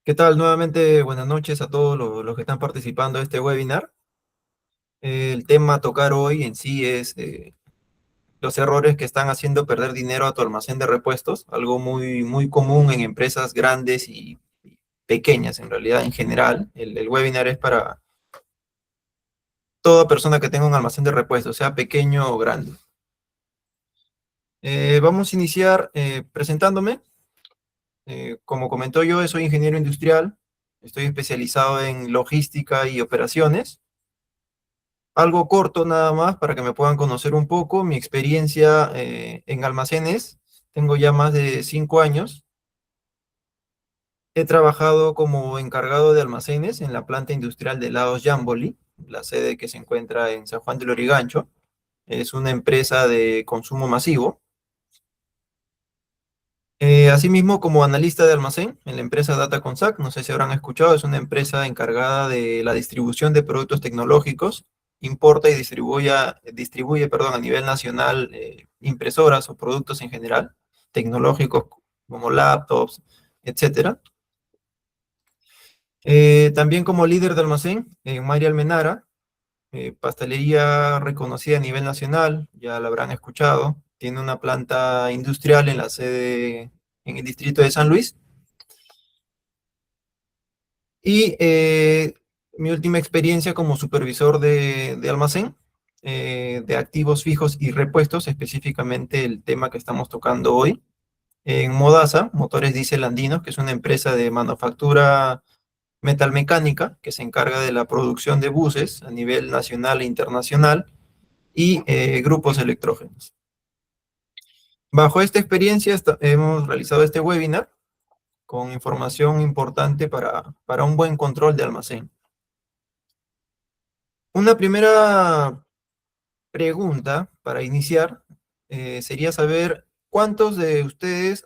¿Qué tal? Nuevamente, buenas noches a todos los que están participando de este webinar. El tema a tocar hoy en sí es los errores que están haciendo perder dinero a tu almacén de repuestos, algo muy común en empresas grandes y pequeñas en realidad en general. El webinar es para toda persona que tenga un almacén de repuestos, sea pequeño o grande. Vamos a iniciar presentándome. Como comentó yo, soy ingeniero industrial, estoy especializado en logística y operaciones. Algo corto nada más para que me puedan conocer un poco mi experiencia en almacenes. Tengo ya más de 5 años. He trabajado como encargado de almacenes en la planta industrial de Laos Yamboli, la sede que se encuentra en San Juan del Lurigancho. Es una empresa de consumo masivo. Asimismo, como analista de almacén en la empresa Data Consac, no sé si habrán escuchado, es una empresa encargada de la distribución de productos tecnológicos, importa y distribuye, perdón, a nivel nacional impresoras o productos en general, tecnológicos como laptops, etcétera. También como líder de almacén en María Almenara, pastelería reconocida a nivel nacional, ya la habrán escuchado, tiene una planta industrial en la sede en el distrito de San Luis. Y mi última experiencia como supervisor de almacén, de activos fijos y repuestos, específicamente el tema que estamos tocando hoy, en Modasa, Motores Diesel Andinos, que es una empresa de manufactura metalmecánica que se encarga de la producción de buses a nivel nacional e internacional y grupos electrógenos. Bajo esta experiencia hemos realizado este webinar con información importante para un buen control de almacén. Una primera pregunta para iniciar sería saber cuántos de ustedes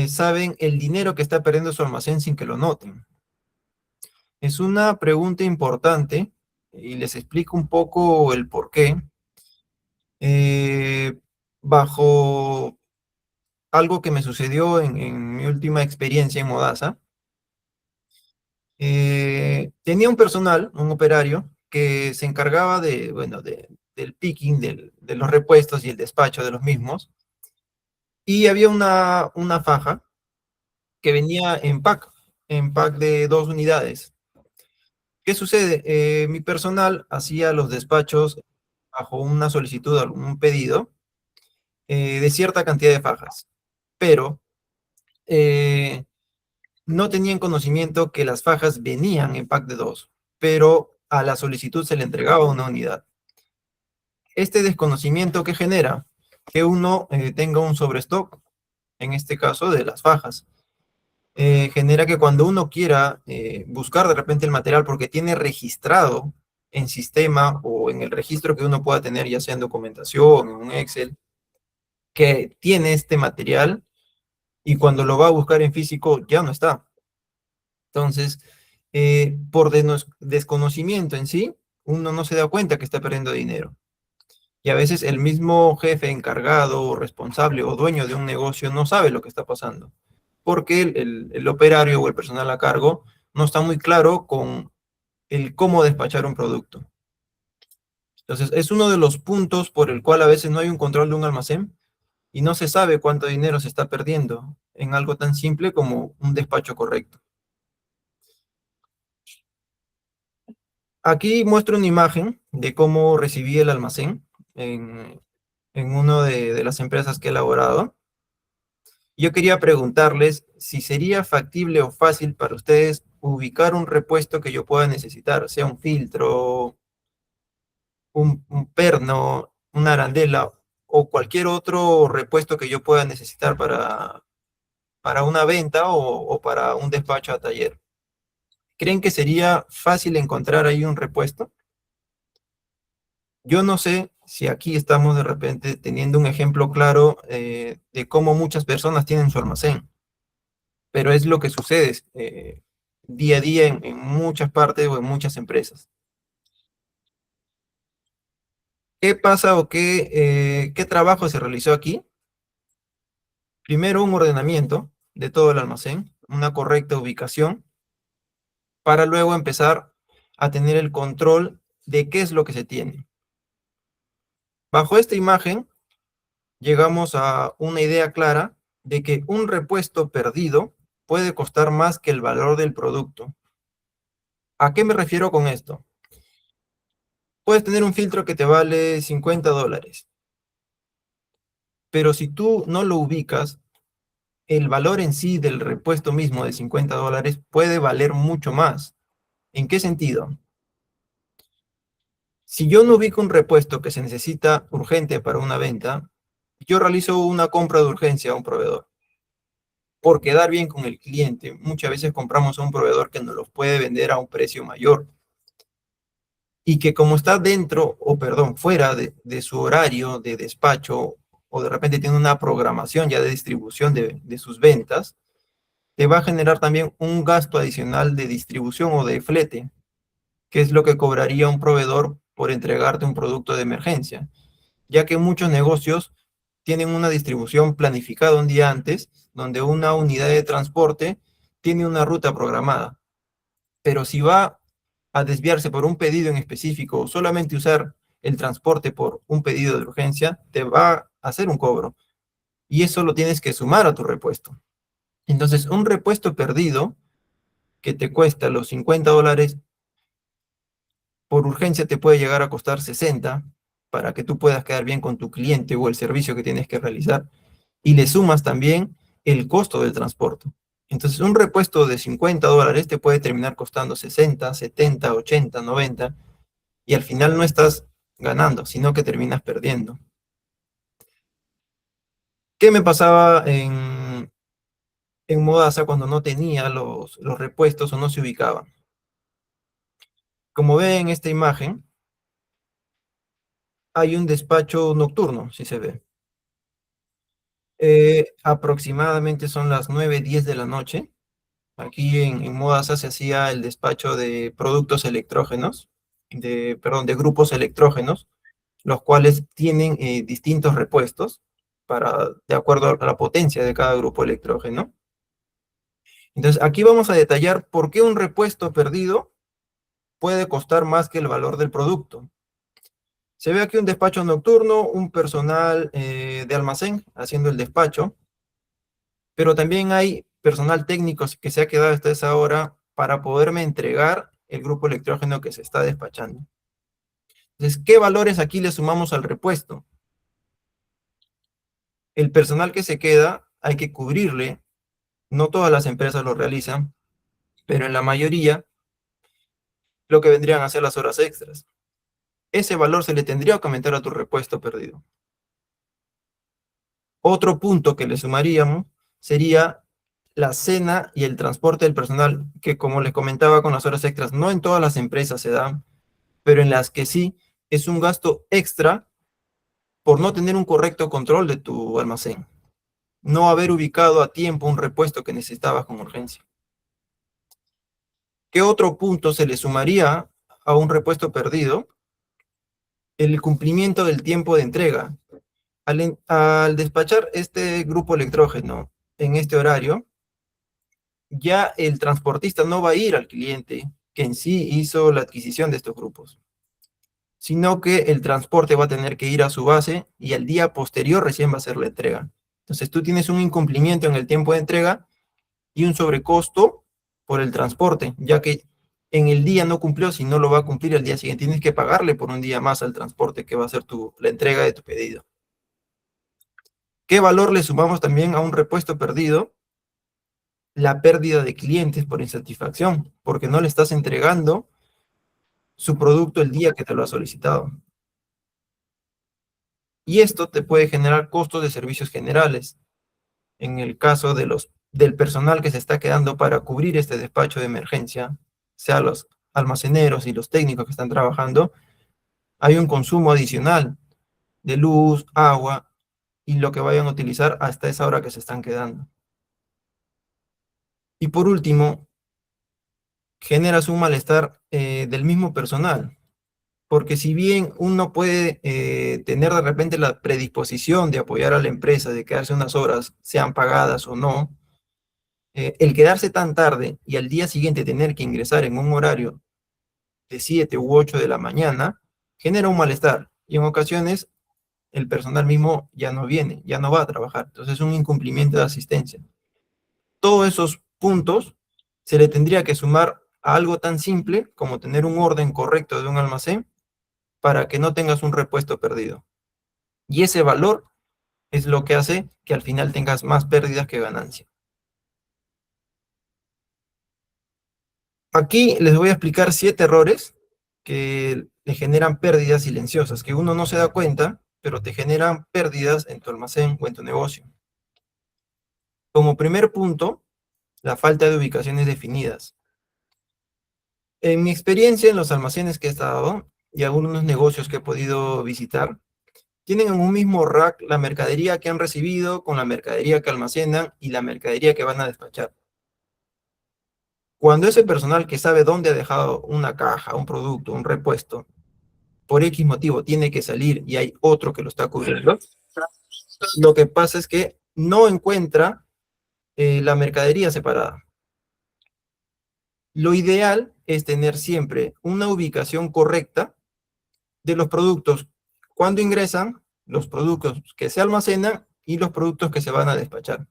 saben el dinero que está perdiendo su almacén sin que lo noten. Es una pregunta importante y les explico un poco el por qué. Eh, Bajo algo que me sucedió en mi última experiencia en Modasa, tenía un personal, un operario, que se encargaba de, bueno, del picking, de los repuestos y el despacho de los mismos. Y había una faja que venía en pack de 2 unidades. ¿Qué sucede? Mi personal hacía los despachos bajo una solicitud, un pedido de cierta cantidad de fajas, pero eh, no tenían conocimiento que las fajas venían en pack de 2, pero a la solicitud se le entregaba una unidad. Este desconocimiento que genera que uno tenga un sobrestock, en este caso de las fajas, genera que cuando uno quiera buscar de repente el material porque tiene registrado en sistema o en el registro que uno pueda tener, ya sea en documentación, en un Excel, que tiene este material y cuando lo va a buscar en físico ya no está. Entonces, por desconocimiento en sí, uno no se da cuenta que está perdiendo dinero. Y a veces el mismo jefe encargado o responsable o dueño de un negocio no sabe lo que está pasando, porque el operario o el personal a cargo no está muy claro con el cómo despachar un producto. Entonces, es uno de los puntos por el cual a veces no hay un control de un almacén y no se sabe cuánto dinero se está perdiendo en algo tan simple como un despacho correcto. Aquí muestro una imagen de cómo recibí el almacén en una de las empresas que he elaborado. Yo quería preguntarles si sería factible o fácil para ustedes ubicar un repuesto que yo pueda necesitar, sea un filtro, un perno, una arandela o cualquier otro repuesto que yo pueda necesitar para una venta o para un despacho a taller. ¿Creen que sería fácil encontrar ahí un repuesto? Yo no sé si aquí estamos de repente teniendo un ejemplo claro de cómo muchas personas tienen su almacén, pero es lo que sucede día a día en muchas partes o en muchas empresas. ¿Qué pasa o qué trabajo se realizó aquí? Primero, un ordenamiento de todo el almacén. una correcta ubicación, para luego empezar a tener el control de qué es lo que se tiene. Bajo esta imagen, llegamos a una idea clara de que un repuesto perdido puede costar más que el valor del producto. ¿A qué me refiero con esto? Puedes tener un filtro que te vale $50, pero si tú no lo ubicas, el valor en sí del repuesto mismo de $50 puede valer mucho más. ¿En qué sentido? Si yo no ubico un repuesto que se necesita urgente para una venta, yo realizo una compra de urgencia a un proveedor. Por quedar bien con el cliente, muchas veces compramos a un proveedor que nos los puede vender a un precio mayor y que como está dentro, o perdón, fuera de su horario de despacho, o de repente tiene una programación ya de distribución de sus ventas, te va a generar también un gasto adicional de distribución o de flete, que es lo que cobraría un proveedor por entregarte un producto de emergencia, ya que muchos negocios tienen una distribución planificada un día antes, donde una unidad de transporte tiene una ruta programada. Pero si va a desviarse por un pedido en específico o solamente usar el transporte por un pedido de urgencia, te va a hacer un cobro. Y eso lo tienes que sumar a tu repuesto. Entonces, un repuesto perdido que te cuesta los $50, por urgencia te puede llegar a costar 60 para que tú puedas quedar bien con tu cliente o el servicio que tienes que realizar. Y le sumas también el costo del transporte. Entonces, un repuesto de $50 te puede terminar costando 60, 70, 80, 90, y al final no estás ganando, sino que terminas perdiendo. ¿Qué me pasaba en Modasa cuando no tenía los repuestos o no se ubicaban? Como ven en esta imagen, hay un despacho nocturno, si se ve. Aproximadamente son las 9, 10 de la noche. Aquí en Modasa se hacía el despacho de productos electrógenos, perdón, de grupos electrógenos, los cuales tienen distintos repuestos de acuerdo a la potencia de cada grupo electrógeno. Entonces, aquí vamos a detallar por qué un repuesto perdido puede costar más que el valor del producto. Se ve aquí un despacho nocturno, un personal de almacén haciendo el despacho, pero también hay personal técnico que se ha quedado hasta esa hora para poderme entregar el grupo electrógeno que se está despachando. Entonces, ¿qué valores aquí le sumamos al repuesto? El personal que se queda hay que cubrirle, no todas las empresas lo realizan, pero en la mayoría lo que vendrían a ser las horas extras. Ese valor se le tendría que aumentar a tu repuesto perdido. Otro punto que le sumaríamos sería la cena y el transporte del personal, que como les comentaba con las horas extras, no en todas las empresas se dan, pero en las que sí, es un gasto extra por no tener un correcto control de tu almacén, no haber ubicado a tiempo un repuesto que necesitabas con urgencia. ¿Qué otro punto se le sumaría a un repuesto perdido? El cumplimiento del tiempo de entrega. Al despachar este grupo electrógeno en este horario, ya el transportista no va a ir al cliente que en sí hizo la adquisición de estos grupos, sino que el transporte va a tener que ir a su base y al día posterior recién va a ser la entrega. Entonces tú tienes un incumplimiento en el tiempo de entrega y un sobrecosto por el transporte, ya que en el día no cumplió, si no lo va a cumplir el día siguiente. Tienes que pagarle por un día más al transporte que va a ser la entrega de tu pedido. ¿Qué valor le sumamos también a un repuesto perdido? La pérdida de clientes por insatisfacción, porque no le estás entregando su producto el día que te lo ha solicitado. Y esto te puede generar costos de servicios generales. En el caso del personal que se está quedando para cubrir este despacho de emergencia, sea los almaceneros y los técnicos que están trabajando, hay un consumo adicional de luz, agua y lo que vayan a utilizar hasta esa hora que se están quedando. Y por último, generas un malestar del mismo personal, porque si bien uno puede tener de repente la predisposición de apoyar a la empresa, de quedarse unas horas, sean pagadas o no, El quedarse tan tarde y al día siguiente tener que ingresar en un horario de 7 u 8 de la mañana genera un malestar. Y en ocasiones el personal mismo ya no viene, ya no va a trabajar. Entonces es un incumplimiento de asistencia. Todos esos puntos se le tendría que sumar a algo tan simple como tener un orden correcto de un almacén para que no tengas un repuesto perdido. Y ese valor es lo que hace que al final tengas más pérdidas que ganancias. Aquí les voy a explicar 7 errores que le generan pérdidas silenciosas, que uno no se da cuenta, pero te generan pérdidas en tu almacén o en tu negocio. Como primer punto, la falta de ubicaciones definidas. En mi experiencia en los almacenes que he estado y algunos negocios que he podido visitar, tienen en un mismo rack la mercadería que han recibido con la mercadería que almacenan y la mercadería que van a despachar. Cuando ese personal que sabe dónde ha dejado una caja, un producto, un repuesto, por X motivo tiene que salir y hay otro que lo está cubriendo, lo que pasa es que no encuentra la mercadería separada. Lo ideal es tener siempre una ubicación correcta de los productos cuando ingresan, los productos que se almacenan y los productos que se van a despachar.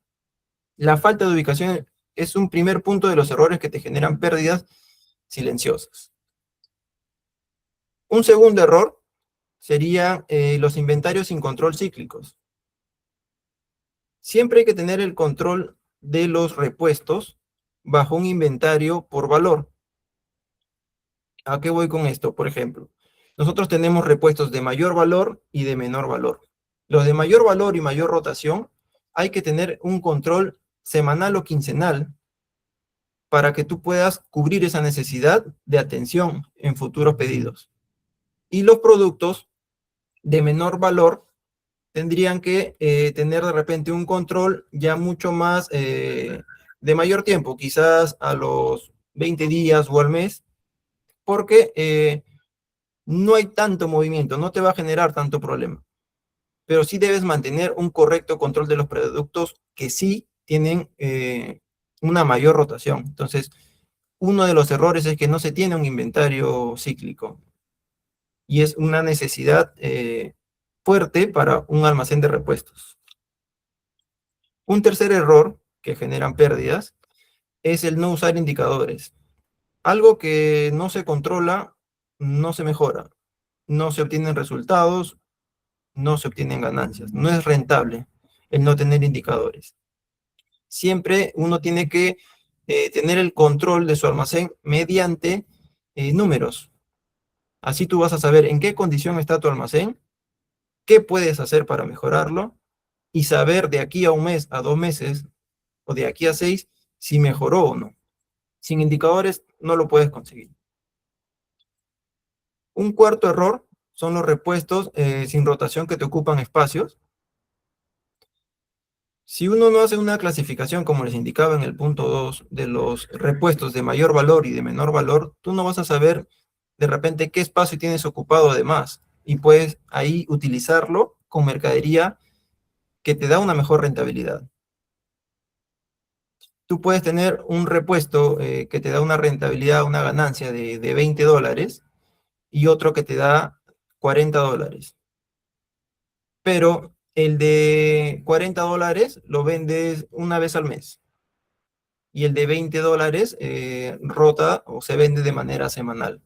La falta de ubicación es un primer punto de los errores que te generan pérdidas silenciosas. Un segundo error sería los inventarios sin control cíclicos. Siempre hay que tener el control de los repuestos bajo un inventario por valor. ¿A qué voy con esto? Por ejemplo, nosotros tenemos repuestos de mayor valor y de menor valor. Los de mayor valor y mayor rotación hay que tener un control semanal o quincenal para que tú puedas cubrir esa necesidad de atención en futuros pedidos. Y los productos de menor valor tendrían que tener de repente un control ya mucho más de mayor tiempo, quizás a los 20 días o al mes, porque no hay tanto movimiento, no te va a generar tanto problema. Pero sí debes mantener un correcto control de los productos que sí tienen una mayor rotación. Entonces, uno de los errores es que no se tiene un inventario cíclico y es una necesidad fuerte para un almacén de repuestos. Un tercer error que generan pérdidas es el no usar indicadores. Algo que no se controla, no se mejora, no se obtienen resultados, no se obtienen ganancias. No es rentable el no tener indicadores. Siempre uno tiene que tener el control de su almacén mediante números. Así tú vas a saber en qué condición está tu almacén, qué puedes hacer para mejorarlo y saber de aquí a un mes, a 2 meses o de aquí a 6 si mejoró o no. Sin indicadores no lo puedes conseguir. Un cuarto error son los repuestos sin rotación que te ocupan espacios. Si uno no hace una clasificación, como les indicaba en el punto 2, de los repuestos de mayor valor y de menor valor, tú no vas a saber de repente qué espacio tienes ocupado de más y puedes ahí utilizarlo con mercadería que te da una mejor rentabilidad. Tú puedes tener un repuesto que te da una rentabilidad, una ganancia de $20 y otro que te da $40. Pero el de $40 lo vendes una vez al mes y el de $20 rota o se vende de manera semanal.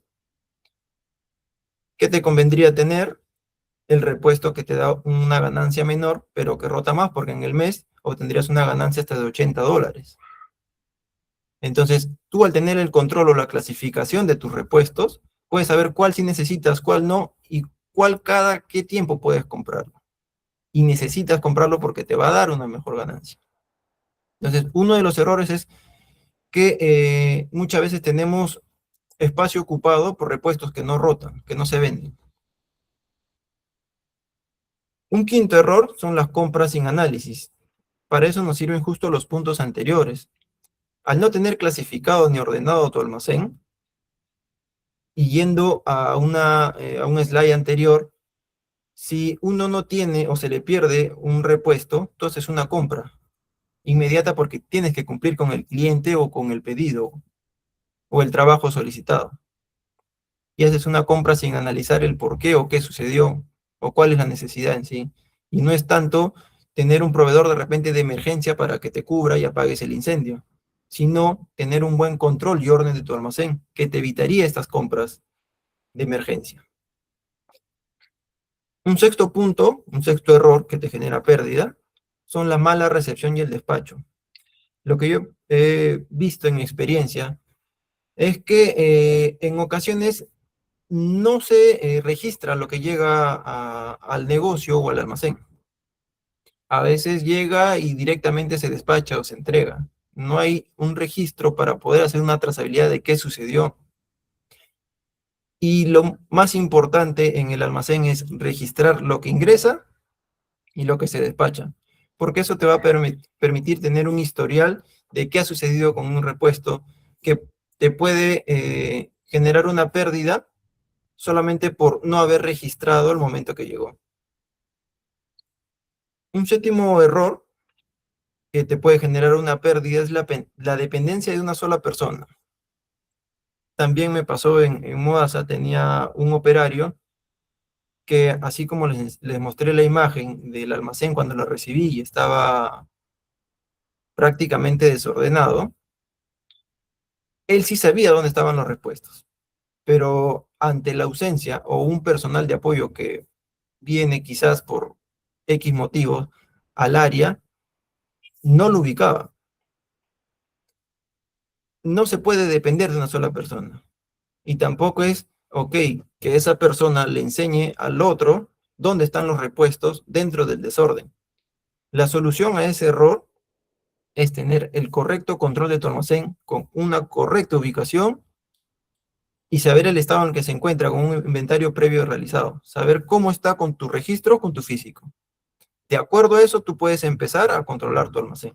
¿Qué te convendría tener? El repuesto que te da una ganancia menor, pero que rota más, porque en el mes obtendrías una ganancia hasta de $80. Entonces, tú al tener el control o la clasificación de tus repuestos, puedes saber cuál sí necesitas, cuál no, y cuál cada qué tiempo puedes comprarlo. Y necesitas comprarlo porque te va a dar una mejor ganancia. Entonces, uno de los errores es que muchas veces tenemos espacio ocupado por repuestos que no rotan, que no se venden. Un quinto error son las compras sin análisis. Para eso nos sirven justo los puntos anteriores. Al no tener clasificado ni ordenado tu almacén, y yendo a un slide anterior, si uno no tiene o se le pierde un repuesto, entonces una compra. inmediata porque tienes que cumplir con el cliente o con el pedido o el trabajo solicitado. Y haces una compra sin analizar el por qué o qué sucedió o cuál es la necesidad en sí. Y no es tanto tener un proveedor de repente de emergencia para que te cubra y apagues el incendio, sino tener un buen control y orden de tu almacén, que te evitaría estas compras de emergencia. Un sexto punto, un sexto error que te genera pérdida, son la mala recepción y el despacho. Lo que yo he visto en mi experiencia es que en ocasiones no se registra lo que llega al negocio o al almacén. A veces llega y directamente se despacha o se entrega. No hay un registro para poder hacer una trazabilidad de qué sucedió. Y lo más importante en el almacén es registrar lo que ingresa y lo que se despacha, porque eso te va a permitir tener un historial de qué ha sucedido con un repuesto que te puede generar una pérdida solamente por no haber registrado el momento que llegó. Un séptimo error que te puede generar una pérdida es la dependencia de una sola persona. También me pasó en Modasa, tenía un operario que así como les mostré la imagen del almacén cuando lo recibí y estaba prácticamente desordenado, él sí sabía dónde estaban los repuestos, pero ante la ausencia o un personal de apoyo que viene quizás por X motivos al área, no lo ubicaba. No se puede depender de una sola persona. Y tampoco es, ok, que esa persona le enseñe al otro dónde están los repuestos dentro del desorden. La solución a ese error es tener el correcto control de tu almacén con una correcta ubicación y saber el estado en el que se encuentra con un inventario previo realizado. Saber cómo está con tu registro, con tu físico. De acuerdo a eso, tú puedes empezar a controlar tu almacén.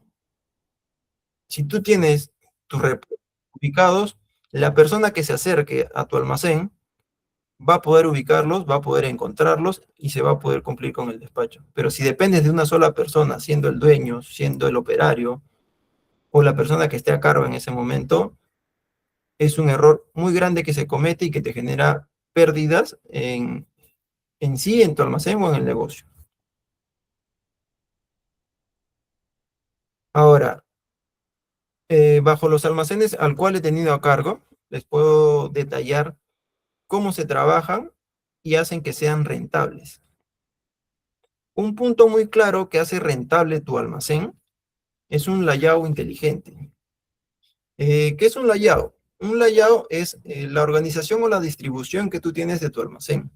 Si tú tienes tus repuestos ubicados, la persona que se acerque a tu almacén va a poder ubicarlos, va a poder encontrarlos y se va a poder cumplir con el despacho. Pero si dependes de una sola persona, siendo el dueño, siendo el operario o la persona que esté a cargo en ese momento, es un error muy grande que se comete y que te genera pérdidas en sí, en tu almacén o en el negocio. Ahora, bajo los almacenes al cual he tenido a cargo, les puedo detallar cómo se trabajan y hacen que sean rentables. Un punto muy claro que hace rentable tu almacén es un layout inteligente. ¿Qué es un layout? Un layout es la organización o la distribución que tú tienes de tu almacén.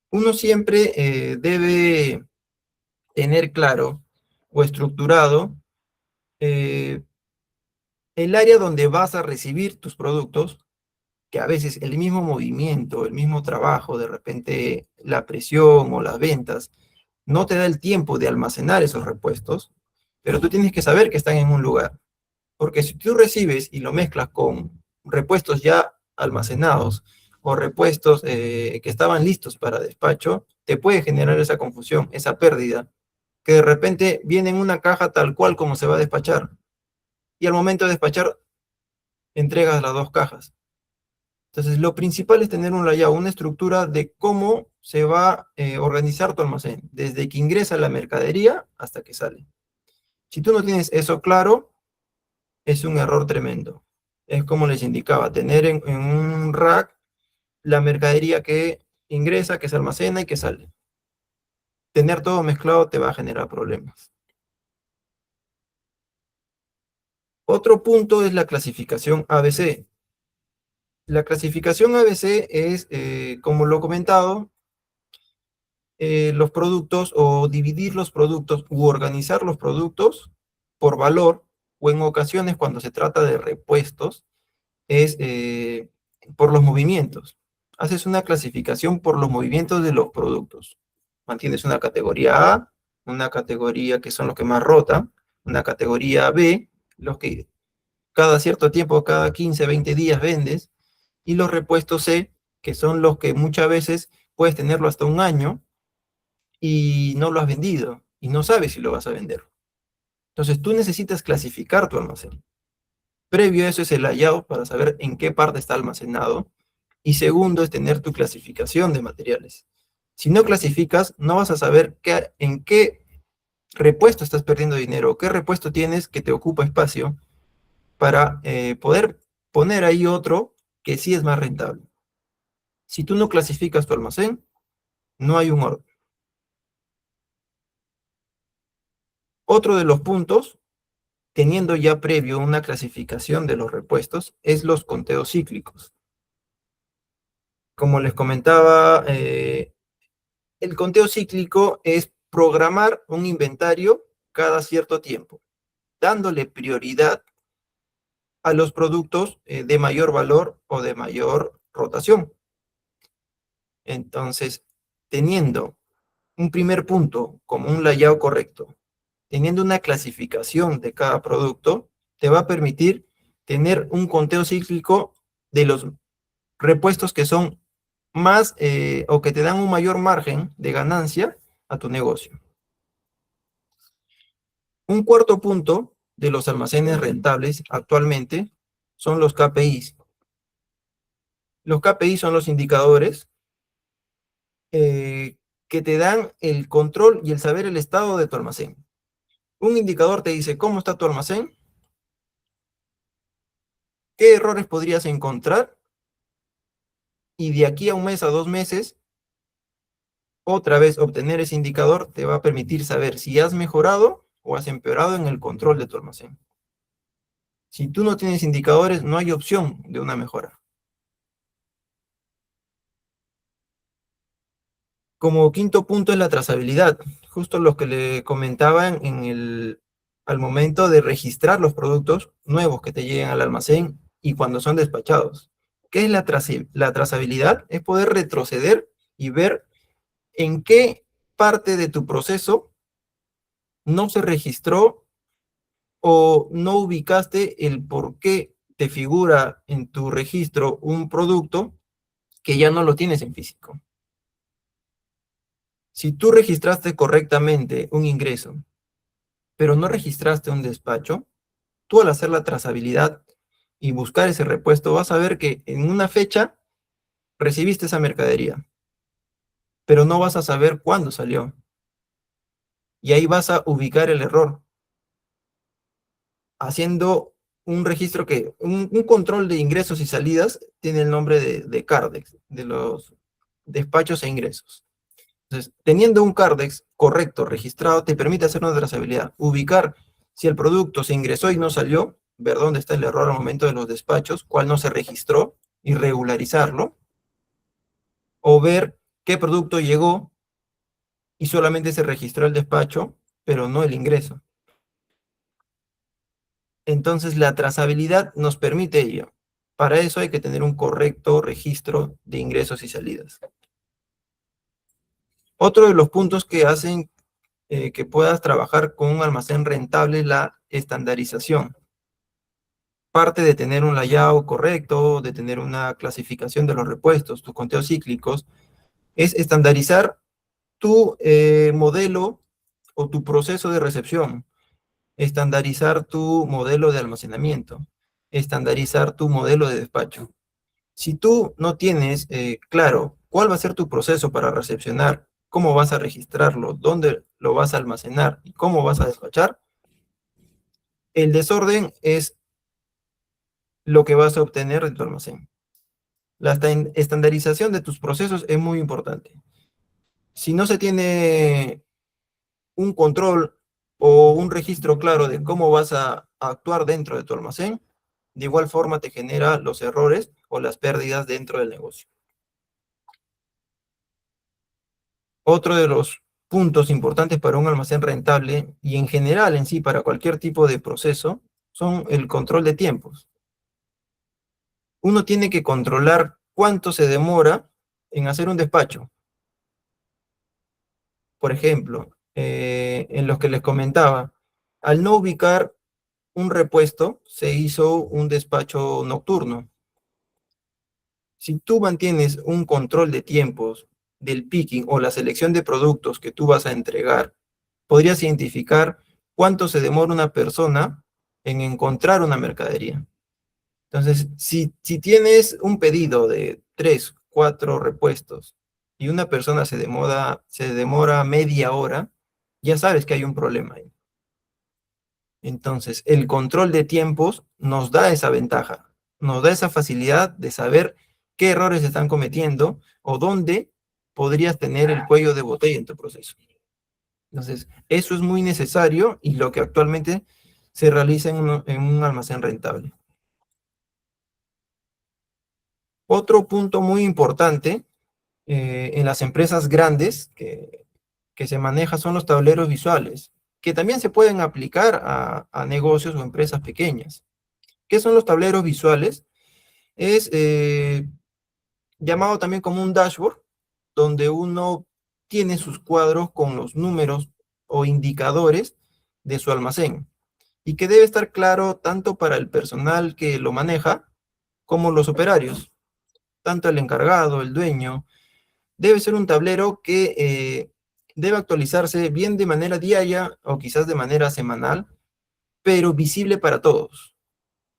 Uno siempre debe tener claro o estructurado eh, el área donde vas a recibir tus productos, que a veces el mismo movimiento, el mismo trabajo, de repente la presión o las ventas, no te da el tiempo de almacenar esos repuestos, pero tú tienes que saber que están en un lugar. Porque si tú recibes y lo mezclas con repuestos ya almacenados o repuestos que estaban listos para despacho, te puede generar esa confusión, esa pérdida, que de repente viene en una caja tal cual como se va a despachar. Y al momento de despachar, entregas las dos cajas. Entonces, lo principal es tener un layout, una estructura de cómo se va a organizar tu almacén, desde que ingresa la mercadería hasta que sale. Si tú no tienes eso claro, es un error tremendo. Es como les indicaba, tener en un rack la mercadería que ingresa, que se almacena y que sale. Tener todo mezclado te va a generar problemas. Otro punto es la clasificación ABC. La clasificación ABC es, como lo he comentado, los productos o dividir los productos u organizar los productos por valor o en ocasiones cuando se trata de repuestos es por los movimientos. Haces una clasificación por los movimientos de los productos. Mantienes una categoría A, una categoría que son los que más rotan, una categoría B, los que cada cierto tiempo, cada 15, 20 días vendes, y los repuestos C, que son los que muchas veces puedes tenerlo hasta un año y no lo has vendido y no sabes si lo vas a vender. Entonces tú necesitas clasificar tu almacén. Previo a eso es el layout para saber en qué parte está almacenado. Y segundo es tener tu clasificación de materiales. Si no clasificas, no vas a saber en qué repuesto estás perdiendo dinero, qué repuesto tienes que te ocupa espacio para poder poner ahí otro que sí es más rentable. Si tú no clasificas tu almacén, no hay un orden. Otro de los puntos, teniendo ya previo una clasificación de los repuestos, es los conteos cíclicos. Como les comentaba, el conteo cíclico es programar un inventario cada cierto tiempo, dándole prioridad a los productos de mayor valor o de mayor rotación. Entonces, teniendo un primer punto como un layout correcto, teniendo una clasificación de cada producto, te va a permitir tener un conteo cíclico de los repuestos que son más o que te dan un mayor margen de ganancia a tu negocio. Un cuarto punto de los almacenes rentables actualmente son los KPIs. Los KPIs son los indicadores que te dan el control y el saber el estado de tu almacén. Un indicador te dice cómo está tu almacén, qué errores podrías encontrar, y de aquí a un mes a 2 meses, otra vez obtener ese indicador te va a permitir saber si has mejorado o has empeorado en el control de tu almacén. Si tú no tienes indicadores, no hay opción de una mejora. Como quinto punto es la trazabilidad, justo lo que le comentaban al momento de registrar los productos nuevos que te lleguen al almacén y cuando son despachados. ¿Qué es la trazabilidad? Es poder retroceder y ver en qué parte de tu proceso no se registró o no ubicaste el por qué te figura en tu registro un producto que ya no lo tienes en físico. Si tú registraste correctamente un ingreso, pero no registraste un despacho, tú al hacer la trazabilidad y buscar ese repuesto, vas a ver que en una fecha recibiste esa mercadería, pero no vas a saber cuándo salió. Y ahí vas a ubicar el error, haciendo un registro un control de ingresos y salidas tiene el nombre de CARDEX, de los despachos e ingresos. Entonces, teniendo un CARDEX correcto, registrado, te permite hacer una trazabilidad, ubicar si el producto se ingresó y no salió, ver dónde está el error al momento de los despachos, cuál no se registró y regularizarlo, o ver qué producto llegó y solamente se registró el despacho, pero no el ingreso. Entonces, la trazabilidad nos permite ello. Para eso hay que tener un correcto registro de ingresos y salidas. Otro de los puntos que hacen que puedas trabajar con un almacén rentable es la estandarización. Parte de tener un layout correcto, de tener una clasificación de los repuestos, tus conteos cíclicos, es estandarizar tu modelo o tu proceso de recepción, estandarizar tu modelo de almacenamiento, estandarizar tu modelo de despacho. Si tú no tienes claro cuál va a ser tu proceso para recepcionar, cómo vas a registrarlo, dónde lo vas a almacenar y cómo vas a despachar, el desorden es lo que vas a obtener de tu almacén. La estandarización de tus procesos es muy importante. Si no se tiene un control o un registro claro de cómo vas a actuar dentro de tu almacén, de igual forma te genera los errores o las pérdidas dentro del negocio. Otro de los puntos importantes para un almacén rentable y en general en sí para cualquier tipo de proceso son el control de tiempos. Uno tiene que controlar cuánto se demora en hacer un despacho. Por ejemplo, en los que les comentaba, al no ubicar un repuesto, se hizo un despacho nocturno. Si tú mantienes un control de tiempos del picking o la selección de productos que tú vas a entregar, podrías identificar cuánto se demora una persona en encontrar una mercadería. Entonces, si tienes un pedido de 3, 4 repuestos y una persona se demora media hora, ya sabes que hay un problema ahí. Entonces, el control de tiempos nos da esa ventaja, nos da esa facilidad de saber qué errores se están cometiendo o dónde podrías tener el cuello de botella en tu proceso. Entonces, eso es muy necesario y lo que actualmente se realiza en un almacén rentable. Otro punto muy importante en las empresas grandes que se maneja son los tableros visuales, que también se pueden aplicar a negocios o empresas pequeñas. ¿Qué son los tableros visuales? Es llamado también como un dashboard, donde uno tiene sus cuadros con los números o indicadores de su almacén y que debe estar claro tanto para el personal que lo maneja como los operarios, tanto el encargado, el dueño. Debe ser un tablero que debe actualizarse bien de manera diaria o quizás de manera semanal, pero visible para todos.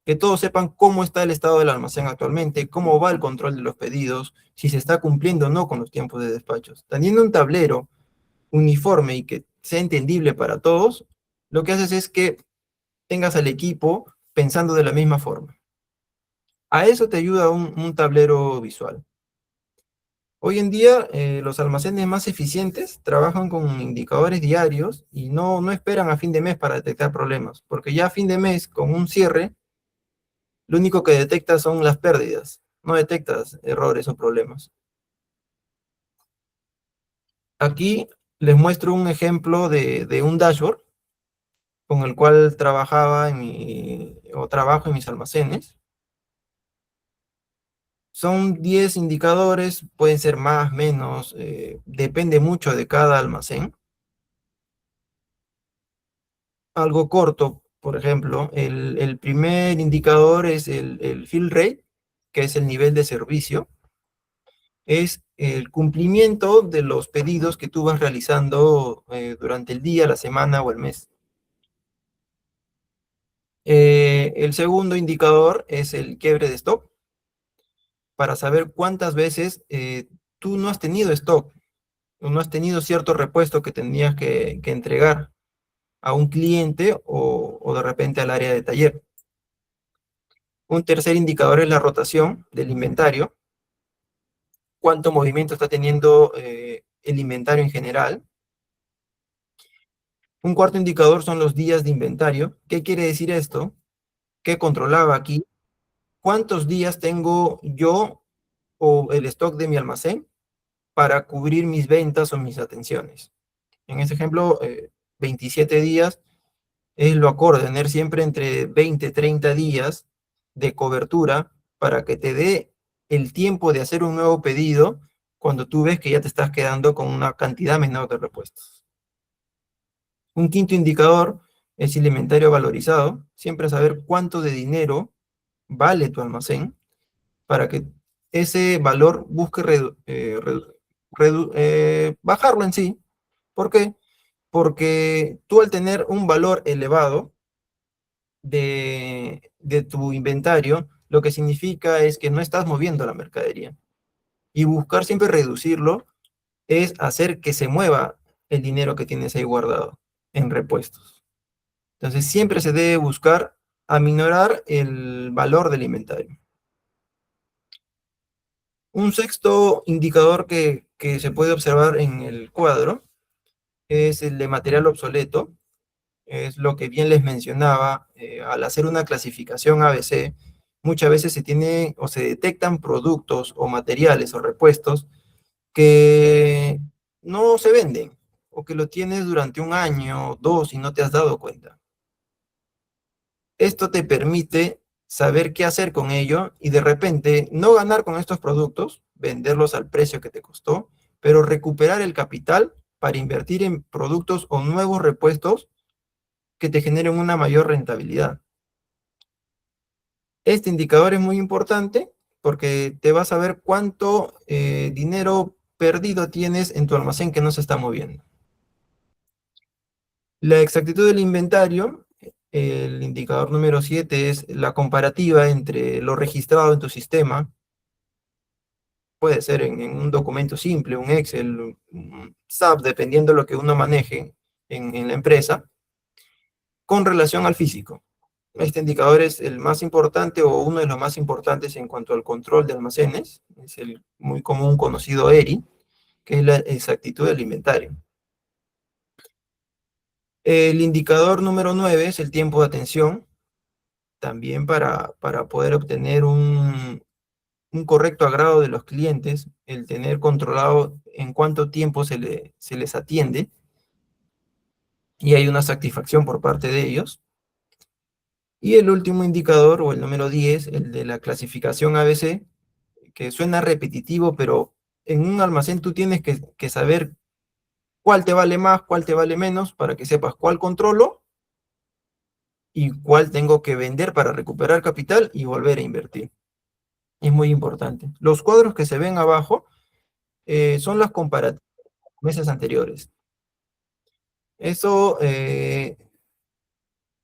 Que todos sepan cómo está el estado del almacén actualmente, cómo va el control de los pedidos, si se está cumpliendo o no con los tiempos de despachos. Teniendo un tablero uniforme y que sea entendible para todos, lo que haces es que tengas al equipo pensando de la misma forma. A eso te ayuda un tablero visual. Hoy en día, los almacenes más eficientes trabajan con indicadores diarios y no esperan a fin de mes para detectar problemas, porque ya a fin de mes, con un cierre, lo único que detectas son las pérdidas, no detectas errores o problemas. Aquí les muestro un ejemplo de un dashboard con el cual trabajo en mis almacenes. Son 10 indicadores, pueden ser más, menos, depende mucho de cada almacén. Algo corto, por ejemplo, el primer indicador es el fill rate, que es el nivel de servicio. Es el cumplimiento de los pedidos que tú vas realizando durante el día, la semana o el mes. El segundo indicador es el quiebre de stock, para saber cuántas veces tú no has tenido stock, o no has tenido cierto repuesto que tenías que entregar a un cliente o de repente al área de taller. Un tercer indicador es la rotación del inventario, cuánto movimiento está teniendo el inventario en general. Un cuarto indicador son los días de inventario. ¿Qué quiere decir esto? ¿Qué controlaba aquí? ¿Cuántos días tengo yo o el stock de mi almacén para cubrir mis ventas o mis atenciones? En este ejemplo, 27 días es lo acorde, tener siempre entre 20 y 30 días de cobertura para que te dé el tiempo de hacer un nuevo pedido cuando tú ves que ya te estás quedando con una cantidad menor de repuestos. Un quinto indicador es el inventario valorizado, siempre saber cuánto de dinero vale tu almacén para que ese valor busque bajarlo en sí. ¿Por qué? Porque tú al tener un valor elevado de tu inventario, lo que significa es que no estás moviendo la mercadería. Y buscar siempre reducirlo es hacer que se mueva el dinero que tienes ahí guardado en repuestos. Entonces siempre se debe buscar aminorar el valor del inventario. Un sexto indicador que se puede observar en el cuadro es el de material obsoleto. Es lo que bien les mencionaba, al hacer una clasificación ABC, muchas veces se tiene o se detectan productos o materiales o repuestos que no se venden o que lo tienes durante un año, dos y no te has dado cuenta. Esto te permite saber qué hacer con ello y de repente no ganar con estos productos, venderlos al precio que te costó, pero recuperar el capital para invertir en productos o nuevos repuestos que te generen una mayor rentabilidad. Este indicador es muy importante porque te vas a ver cuánto dinero perdido tienes en tu almacén que no se está moviendo. La exactitud del inventario, el indicador número 7 es la comparativa entre lo registrado en tu sistema. Puede ser en un documento simple, un Excel, un SAP, dependiendo de lo que uno maneje en la empresa, con relación al físico. Este indicador es el más importante o uno de los más importantes en cuanto al control de almacenes. Es el muy común conocido ERI, que es la exactitud del inventario. El indicador número 9 es el tiempo de atención, también para poder obtener un correcto agrado de los clientes, el tener controlado en cuánto tiempo se les atiende y hay una satisfacción por parte de ellos. Y el último indicador, o el número 10, el de la clasificación ABC, que suena repetitivo, pero en un almacén tú tienes que saber cuál te vale más, cuál te vale menos, para que sepas cuál controlo y cuál tengo que vender para recuperar capital y volver a invertir. Es muy importante. Los cuadros que se ven abajo son las comparativas de meses anteriores. Eso,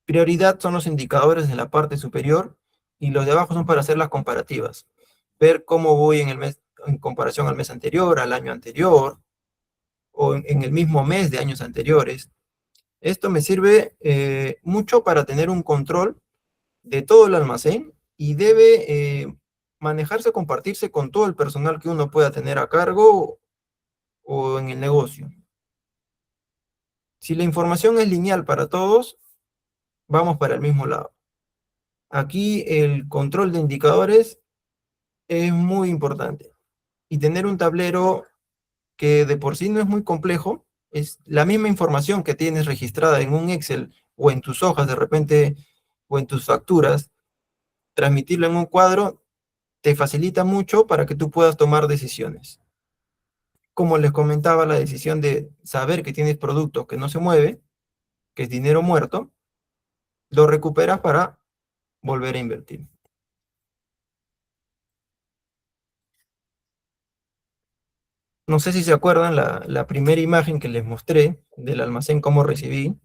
prioridad son los indicadores en la parte superior y los de abajo son para hacer las comparativas. Ver cómo voy en el mes en comparación al mes anterior, al año anterior, o en el mismo mes de años anteriores. Esto me sirve mucho para tener un control de todo el almacén y debe manejarse, compartirse con todo el personal que uno pueda tener a cargo o en el negocio. Si la información es lineal para todos, vamos para el mismo lado. Aquí el control de indicadores es muy importante. Y tener un tablero que de por sí no es muy complejo, es la misma información que tienes registrada en un Excel o en tus hojas de repente o en tus facturas, transmitirlo en un cuadro te facilita mucho para que tú puedas tomar decisiones. Como les comentaba, la decisión de saber que tienes productos que no se mueve, que es dinero muerto, lo recuperas para volver a invertir. No sé si se acuerdan la primera imagen que les mostré del almacén, cómo recibí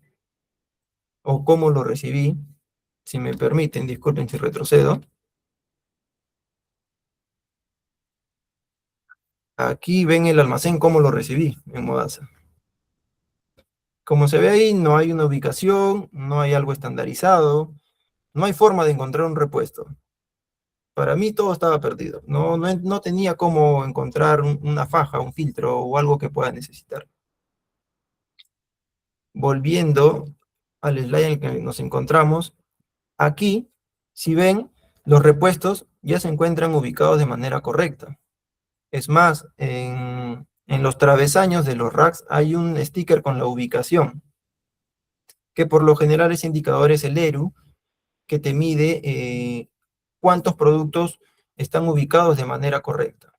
o cómo lo recibí. Si me permiten, disculpen si retrocedo. Aquí ven el almacén, cómo lo recibí en Modasa. Como se ve ahí, no hay una ubicación, no hay algo estandarizado, no hay forma de encontrar un repuesto. Para mí todo estaba perdido. No tenía cómo encontrar una faja, un filtro o algo que pueda necesitar. Volviendo al slide en el que nos encontramos, aquí, si ven, los repuestos ya se encuentran ubicados de manera correcta. Es más, en los travesaños de los racks hay un sticker con la ubicación, que por lo general ese indicador es el ERU, que te mide cuántos productos están ubicados de manera correcta.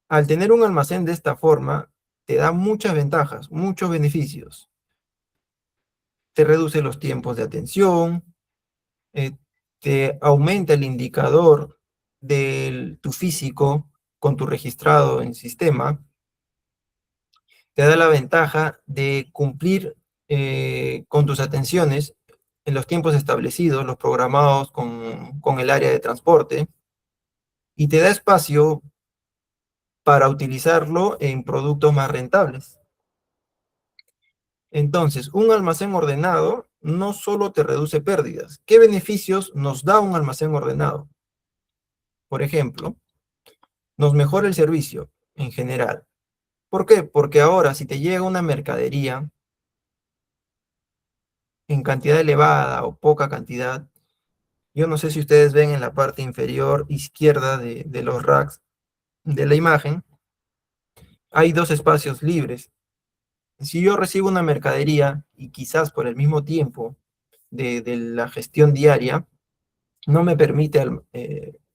Al tener un almacén de esta forma, te da muchas ventajas, muchos beneficios. Te reduce los tiempos de atención, eh, te aumenta el indicador de tu físico con tu registrado en sistema, te da la ventaja de cumplir con tus atenciones en los tiempos establecidos, los programados con el área de transporte, y te da espacio para utilizarlo en productos más rentables. Entonces, un almacén ordenado no solo te reduce pérdidas. ¿Qué beneficios nos da un almacén ordenado? Por ejemplo, nos mejora el servicio en general. ¿Por qué? Porque ahora si te llega una mercadería en cantidad elevada o poca cantidad, yo no sé si ustedes ven en la parte inferior izquierda de los racks de la imagen, hay dos espacios libres. Si yo recibo una mercadería y quizás por el mismo tiempo de la gestión diaria, no me permite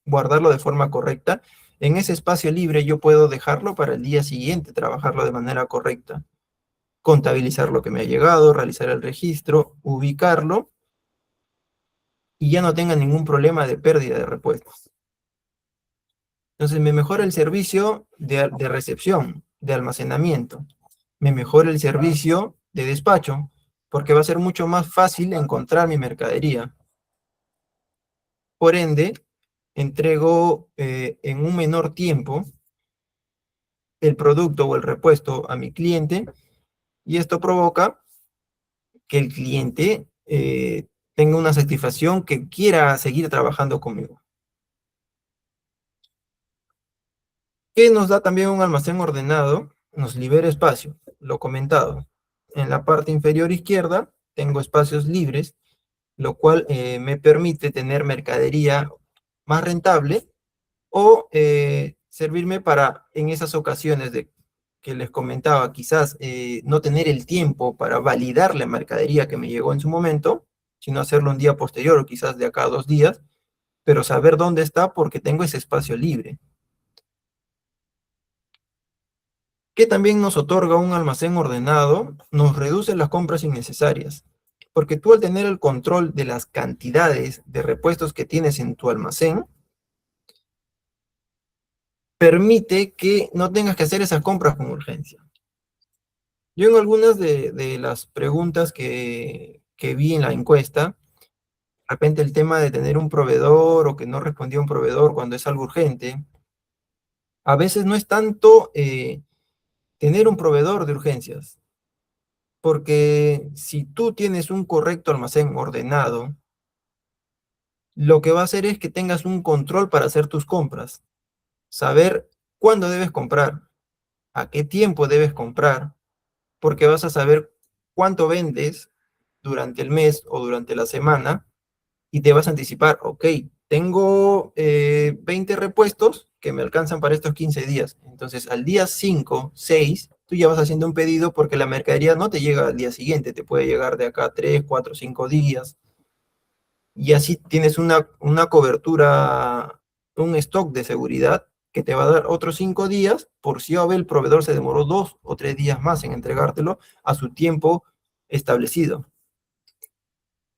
guardarlo de forma correcta, en ese espacio libre yo puedo dejarlo para el día siguiente, trabajarlo de manera correcta, contabilizar lo que me ha llegado, realizar el registro, ubicarlo y ya no tenga ningún problema de pérdida de repuestos. Entonces me mejora el servicio de recepción, de almacenamiento, me mejora el servicio de despacho, porque va a ser mucho más fácil encontrar mi mercadería. Por ende, entrego en un menor tiempo el producto o el repuesto a mi cliente y esto provoca que el cliente tenga una satisfacción que quiera seguir trabajando conmigo. ¿Qué nos da también un almacén ordenado? Nos libera espacio, lo comentado. En la parte inferior izquierda tengo espacios libres, lo cual me permite tener mercadería más rentable o servirme para, en esas ocasiones de que les comentaba, quizás no tener el tiempo para validar la mercadería que me llegó en su momento, sino hacerlo un día posterior o quizás de acá a 2 días, pero saber dónde está porque tengo ese espacio libre. Que también nos otorga un almacén ordenado, nos reduce las compras innecesarias, porque tú al tener el control de las cantidades de repuestos que tienes en tu almacén, permite que no tengas que hacer esas compras con urgencia. Yo en algunas de las preguntas que vi en la encuesta, de repente el tema de tener un proveedor o que no respondía un proveedor cuando es algo urgente, a veces no es tanto tener un proveedor de urgencias, porque si tú tienes un correcto almacén ordenado, lo que va a hacer es que tengas un control para hacer tus compras, saber cuándo debes comprar, a qué tiempo debes comprar, porque vas a saber cuánto vendes durante el mes o durante la semana y te vas a anticipar, ok, tengo 20 repuestos que me alcanzan para estos 15 días. Entonces, al día 5 6 tú ya vas haciendo un pedido porque la mercadería no te llega al día siguiente, te puede llegar de acá 3 4 5 días. Y así tienes una cobertura, un stock de seguridad que te va a dar otros 5 días por si el proveedor se demoró 2 o 3 días más en entregártelo a su tiempo establecido.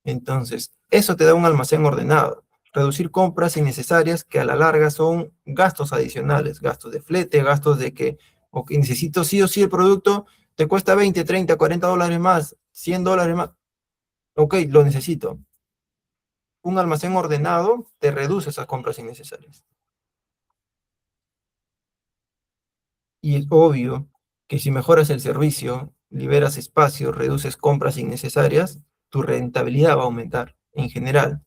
Entonces, eso te da un almacén ordenado. Reducir compras innecesarias que a la larga son gastos adicionales, gastos de flete, gastos de que, ok, necesito sí o sí el producto, te cuesta 20, 30, 40 dólares más, 100 dólares más. Ok, lo necesito. Un almacén ordenado te reduce esas compras innecesarias. Y es obvio que si mejoras el servicio, liberas espacio, reduces compras innecesarias, tu rentabilidad va a aumentar en general.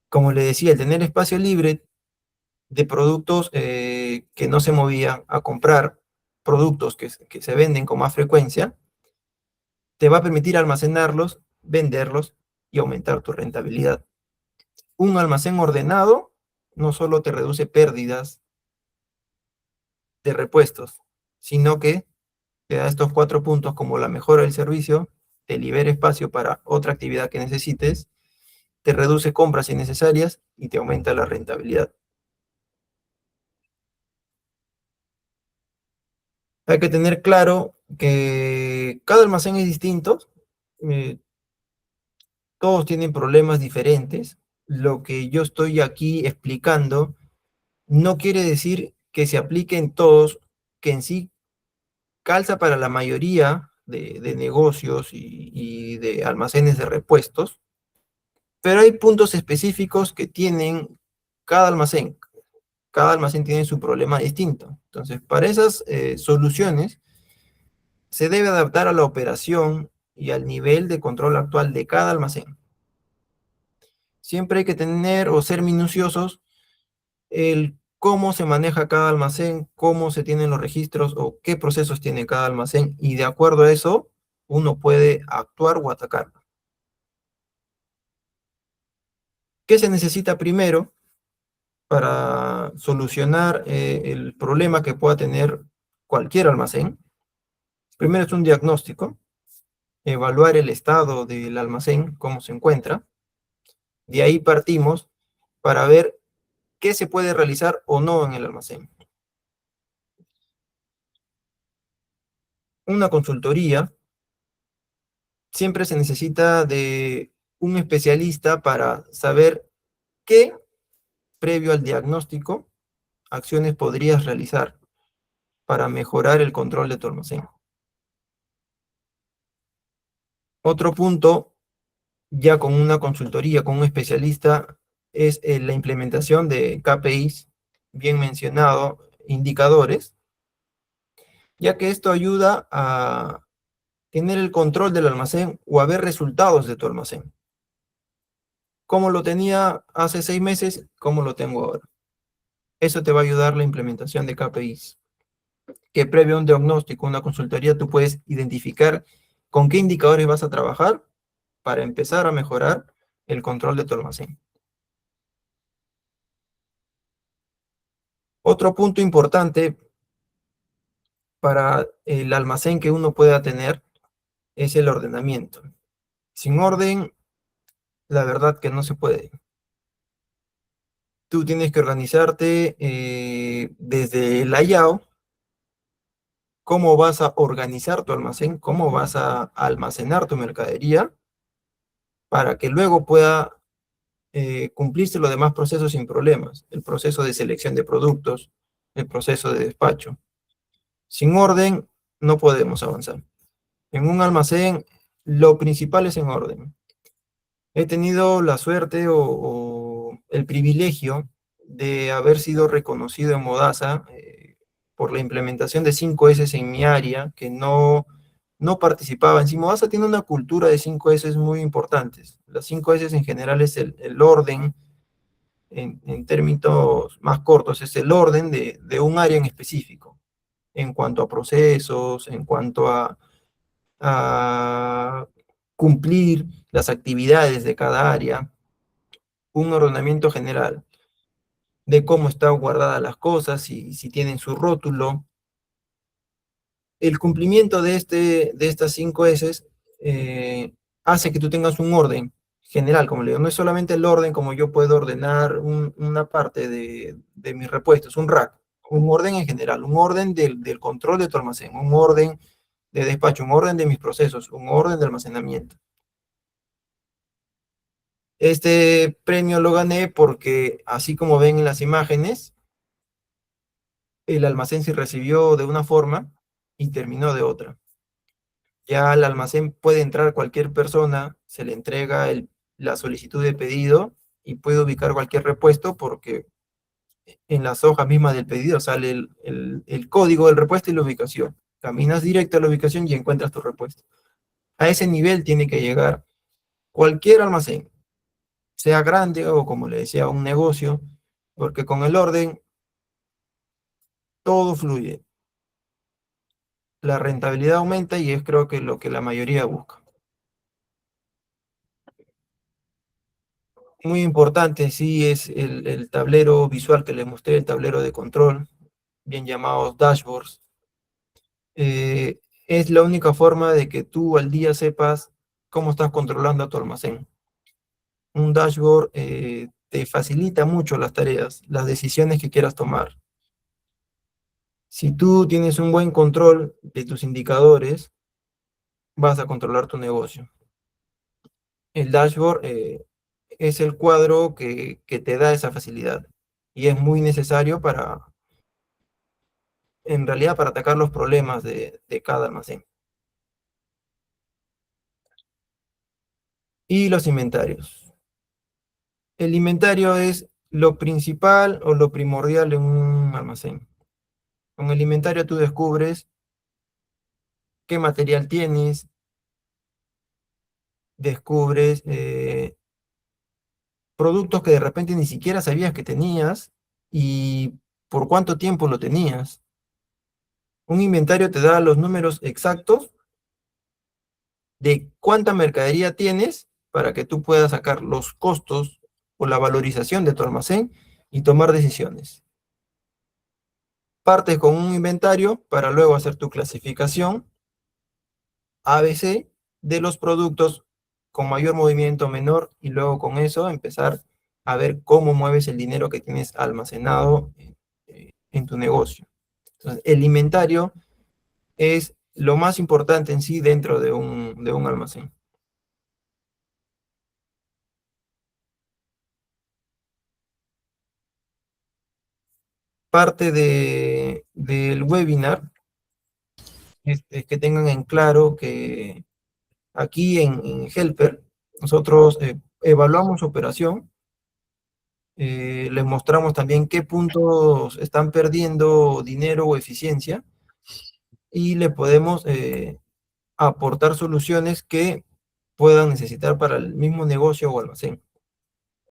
Como le decía, el tener espacio libre de productos que no se movían a comprar productos que se venden con más frecuencia, te va a permitir almacenarlos, venderlos y aumentar tu rentabilidad. Un almacén ordenado no solo te reduce pérdidas de repuestos, sino que te da estos 4 puntos como la mejora del servicio, te libera espacio para otra actividad que necesites, te reduce compras innecesarias y te aumenta la rentabilidad. Hay que tener claro que cada almacén es distinto, eh, todos tienen problemas diferentes. Lo que yo estoy aquí explicando no quiere decir que se aplique en todos, que en sí calza para la mayoría de negocios y de almacenes de repuestos, pero hay puntos específicos que tienen cada almacén. Cada almacén tiene su problema distinto. Entonces, para esas soluciones, se debe adaptar a la operación y al nivel de control actual de cada almacén. Siempre hay que tener o ser minuciosos el cómo se maneja cada almacén, cómo se tienen los registros o qué procesos tiene cada almacén y de acuerdo a eso uno puede actuar o atacar. ¿Qué se necesita primero para solucionar el problema que pueda tener cualquier almacén? Primero es un diagnóstico, evaluar el estado del almacén, cómo se encuentra. De ahí partimos para ver qué se puede realizar o no en el almacén. Una consultoría siempre se necesita de un especialista para saber qué, previo al diagnóstico, acciones podrías realizar para mejorar el control de tu almacén. Otro punto, ya con una consultoría, con un especialista, es la implementación de KPIs, bien mencionado, indicadores, ya que esto ayuda a tener el control del almacén o a ver resultados de tu almacén. ¿Cómo lo tenía hace 6 meses? ¿Cómo lo tengo ahora? Eso te va a ayudar la implementación de KPIs, que previo a un diagnóstico, una consultoría, tú puedes identificar con qué indicadores vas a trabajar para empezar a mejorar el control de tu almacén. Otro punto importante para el almacén que uno pueda tener es el ordenamiento. Sin orden, la verdad que no se puede. Tú tienes que organizarte desde el layout, cómo vas a organizar tu almacén, cómo vas a almacenar tu mercadería, para que luego pueda cumplirse los demás procesos sin problemas. El proceso de selección de productos, el proceso de despacho. Sin orden, no podemos avanzar. En un almacén, lo principal es en orden. He tenido la suerte o el privilegio de haber sido reconocido en Modasa por la implementación de 5S en mi área, que no participaba. En sí, Modasa tiene una cultura de 5S muy importantes. Las 5S en general es el orden, en términos más cortos, es el orden de un área en específico, en cuanto a procesos, en cuanto a cumplir las actividades de cada área, un ordenamiento general de cómo están guardadas las cosas, si tienen su rótulo. El cumplimiento de estas 5 S hace que tú tengas un orden general, como le digo, no es solamente el orden como yo puedo ordenar una parte de mis repuestos, un rack, un orden en general, un orden del control de tu almacén, un orden de despacho, un orden de mis procesos, un orden de almacenamiento. Este premio lo gané porque, así como ven en las imágenes, el almacén se recibió de una forma y terminó de otra. Ya al almacén puede entrar cualquier persona, se le entrega la solicitud de pedido y puede ubicar cualquier repuesto porque en las hojas mismas del pedido sale el código del repuesto y la ubicación. Caminas directo a la ubicación y encuentras tu repuesto. A ese nivel tiene que llegar cualquier almacén, sea grande o, como le decía, un negocio, porque con el orden todo fluye. La rentabilidad aumenta y es, creo, que lo que la mayoría busca. Muy importante, sí, es el tablero visual que les mostré, el tablero de control, bien llamados dashboards. Es la única forma de que tú al día sepas cómo estás controlando a tu almacén. Un dashboard te facilita mucho las tareas, las decisiones que quieras tomar. Si tú tienes un buen control de tus indicadores, vas a controlar tu negocio. El dashboard es el cuadro que te da esa facilidad y es muy necesario en realidad, para atacar los problemas de cada almacén. Y los inventarios. El inventario es lo principal o lo primordial en un almacén. Con el inventario tú descubres qué material tienes, descubres productos que de repente ni siquiera sabías que tenías y por cuánto tiempo lo tenías. Un inventario te da los números exactos de cuánta mercadería tienes para que tú puedas sacar los costos o la valorización de tu almacén y tomar decisiones. Partes con un inventario para luego hacer tu clasificación ABC de los productos con mayor movimiento, menor, y luego con eso empezar a ver cómo mueves el dinero que tienes almacenado en tu negocio. Entonces, el inventario es lo más importante en sí dentro de un almacén. Parte del webinar es que tengan en claro que Aquí en Helper, nosotros evaluamos su operación, les mostramos también qué puntos están perdiendo dinero o eficiencia y le podemos aportar soluciones que puedan necesitar para el mismo negocio o almacén.